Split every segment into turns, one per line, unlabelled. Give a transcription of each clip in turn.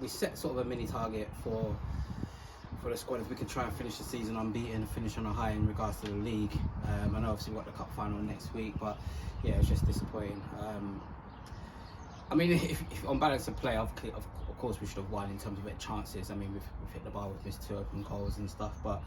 we set sort of a mini target for the squad if we can try and finish the season unbeaten and finish on a high in regards to the league. I know obviously we've got the cup final next week, but yeah, it's just disappointing. I mean, if on balance of play, of course we should have won in terms of chances. I mean, we've hit the bar, we've missed 2 open goals and stuff, but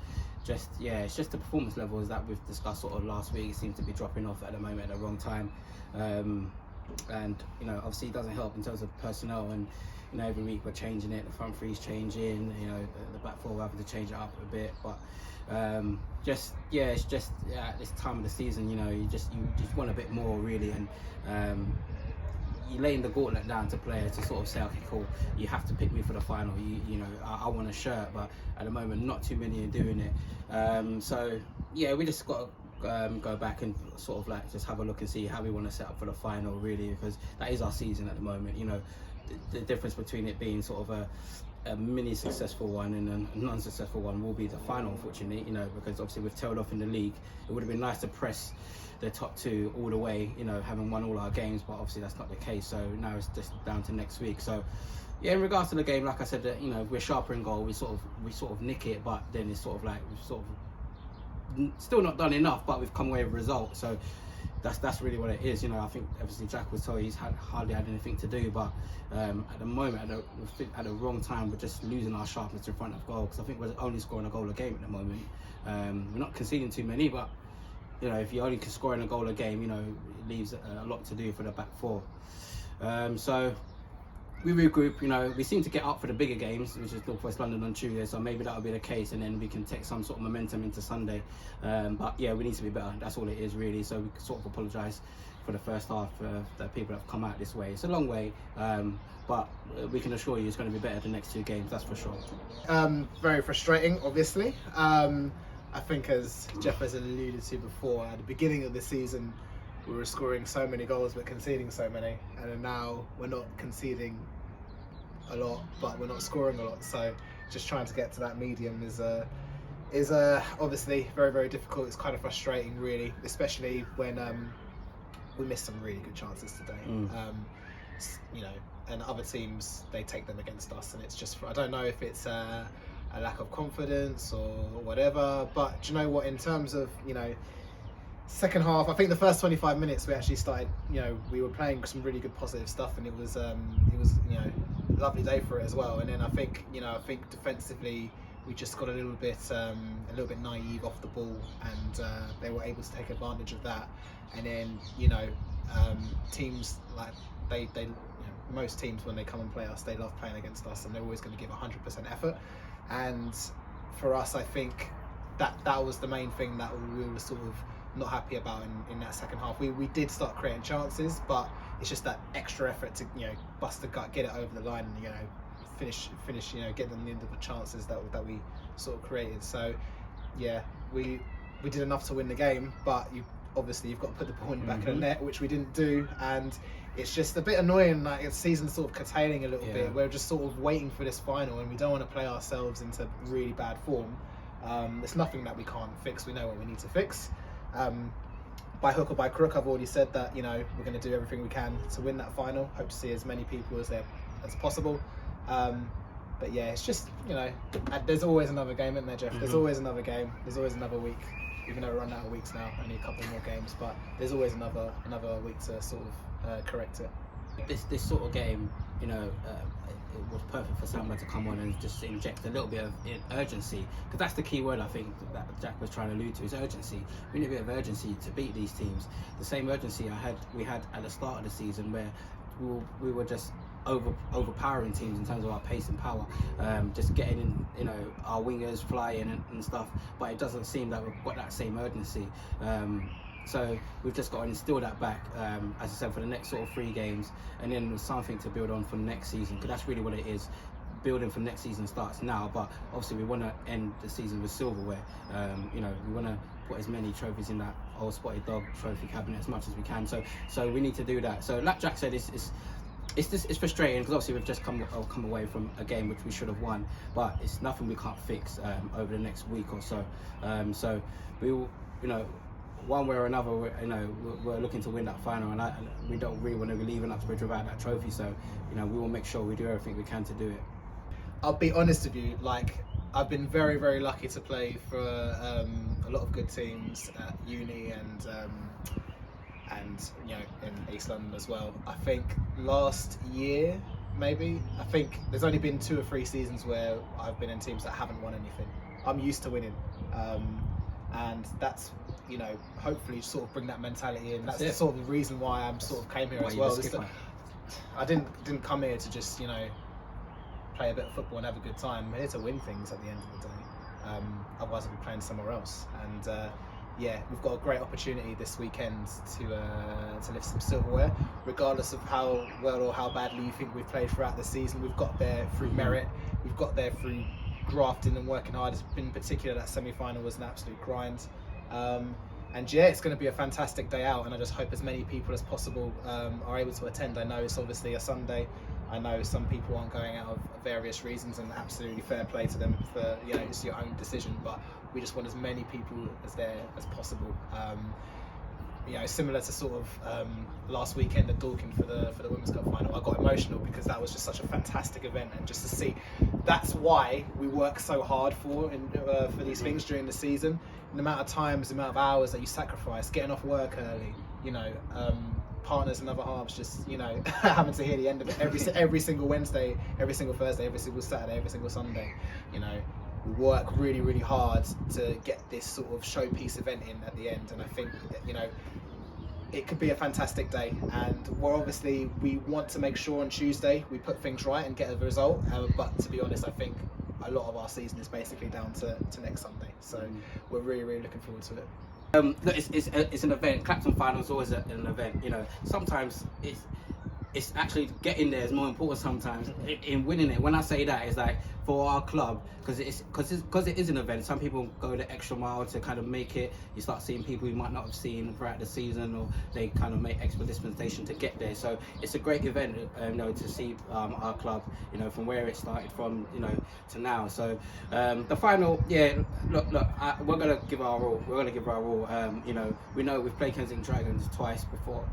just, yeah, it's just the performance levels that we've discussed sort of last week. It seems to be dropping off at the moment at the wrong time. And, you know, obviously it doesn't help in terms of personnel, and, you know, every week we're changing it, the front three's changing, you know, the back four we're having to change it up a bit, but just, yeah, it's just at this time of the season, you know, you just want a bit more really, and you're laying the gauntlet down to players to sort of say, okay, cool, you have to pick me for the final, you know, I want a shirt, but at the moment not too many are doing it. So yeah, we just got to go back and sort of like just have a look and see how we want to set up for the final really, because that is our season at the moment. You know, the difference between it being sort of a mini successful one and a non-successful one will be the final, unfortunately, you know, because obviously we've tailed off in the league. It would have been nice to press the top 2 all the way, you know, having won all our games, but obviously that's not the case. So now it's just down to next week. So yeah, in regards to the game, like I said, you know, we're sharper in goal, we sort of nick it, but then it's sort of like we've sort of still not done enough, but we've come away with a result. So that's really what it is. You know, I think obviously Jack was told he's hardly had anything to do, but at the moment, at the wrong time, we're just losing our sharpness in front of goal, because I think we're only scoring a goal a game at the moment. We're not conceding too many, but you know, if you're only scoring a goal a game, you know, it leaves a lot to do for the back four. So we regroup. You know, we seem to get up for the bigger games, which is North West London on Tuesday, so maybe that'll be the case, and then we can take some sort of momentum into Sunday. But yeah, we need to be better. That's all it is really. So we sort of apologise for the first half, the people that have come out this way. It's a long way, but we can assure you it's going to be better the next 2 games, that's for sure.
Very frustrating, obviously. I think, as Geoff has alluded to before, at the beginning of the season we were scoring so many goals but conceding so many, and now we're not conceding a lot but we're not scoring a lot. So just trying to get to that medium is obviously very, very difficult. It's kind of frustrating really, especially when we missed some really good chances today. You know, and other teams, they take them against us, and it's just, I don't know if it's a lack of confidence or whatever, but do you know what, in terms of, you know, second half, I think the first 25 minutes we actually started, you know, we were playing some really good positive stuff, and it was you know, a lovely day for it as well. And then I think, you know, defensively we just got a little bit naive off the ball, and they were able to take advantage of that. And then, you know, teams like they you know, most teams, when they come and play us, they love playing against us, and they're always going to give 100% effort. And for us, I think that was the main thing that we were sort of not happy about in that second half. We did start creating chances, but it's just that extra effort to, you know, bust the gut, get it over the line, and, you know, finish, you know, get them the end of the chances that we sort of created. So yeah, we did enough to win the game, but obviously you've got to put the ball in the back of the net, which we didn't do, and it's just a bit annoying. Like, the season's sort of curtailing a little bit. We're just sort of waiting for this final, and we don't want to play ourselves into really bad form. There's nothing that we can't fix. We know what we need to fix. By hook or by crook, I've already said that, you know, we're going to do everything we can to win that final. Hope to see as many people as possible. But yeah, it's just, you know, there's always another game, isn't there, Geoff? There's always another game. There's always another week. Even though we're running out of weeks now, only a couple more games, but there's always another week to sort of correct it.
This sort of game, you know, it was perfect for someone to come on and just inject a little bit of urgency, because that's the key word I think that Jack was trying to allude to, is urgency. We need a bit of urgency to beat these teams. The same urgency we had at the start of the season, where we were just overpowering teams in terms of our pace and power, just getting in, you know, our wingers flying and stuff, but it doesn't seem that we've got that same urgency. So we've just got to instill that back, as I said, for the next sort of 3 games, and then something to build on for next season, because that's really what it is. Building for next season starts now, but obviously we want to end the season with silverware. You know, we want to put as many trophies in that old spotted dog trophy cabinet as much as we can. So we need to do that. So like Jack said, it's frustrating, because obviously we've just come away from a game which we should have won, but it's nothing we can't fix over the next week or so. So we will, you know, one way or another, we're looking to win that final, and we don't really want to be leaving Uxbridge without that trophy. So, you know, we will make sure we do everything we can to do it.
I'll be honest with you, like, I've been very, very lucky to play for a lot of good teams at uni and you know, in East London as well. I think last year, maybe, I think there's only been 2 or 3 seasons where I've been in teams that haven't won anything. I'm used to winning, and that's, you know, hopefully sort of bring that mentality in. That's sort of the reason why I'm sort of came here as well. I didn't come here to just, you know, play a bit of football and have a good time. I'm here to win things at the end of the day. Otherwise I'd be playing somewhere else. And yeah, we've got a great opportunity this weekend to lift some silverware, regardless of how well or how badly you think we've played throughout the season. We've got there through merit. We've got there through grafting and working hard. In particular, that semi-final was an absolute grind. And yeah, it's going to be a fantastic day out, and I just hope as many people as possible are able to attend. I know it's obviously a Sunday. I know some people aren't going out of various reasons, and absolutely fair play to them for, you know, it's your own decision, but we just want as many people as there as possible. You know, similar to sort of last weekend at Dorking for the Women's Cup final, I got emotional because that was just such a fantastic event, and just to see, that's why we work so hard for these things during the season. The amount of times, the amount of hours that you sacrifice, getting off work early, you know, partners and other halves just, you know, having to hear the end of it every single Wednesday, every single Thursday, every single Saturday, every single Sunday. You know, we work really, really hard to get this sort of showpiece event in at the end, and I think that, you know, it could be a fantastic day, and we want to make sure on Tuesday we put things right and get a result, but to be honest, I think a lot of our season is basically down to next Sunday, so we're really, really looking forward to it.
Look, it's an event. Clapton final is always an event. You know, sometimes it's actually getting there is more important sometimes in winning it. When I say that, it's like for our club, because it is an event. Some people go the extra mile to kind of make it. You start seeing people you might not have seen throughout the season, or they kind of make extra dispensation to get there. So it's a great event, you know, to see our club, you know, from where it started from, you know, to now. So the final, yeah, look, we're gonna give our all. We're gonna give our all. You know, we know we've played Kensington Dragons twice before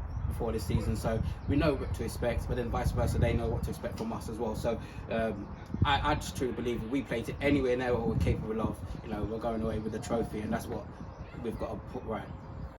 this season, so we know what to expect, but then vice versa, they know what to expect from us as well. So I just truly believe if we played it anywhere near what we're capable of, you know, we're going away with the trophy, and that's what we've got to put right.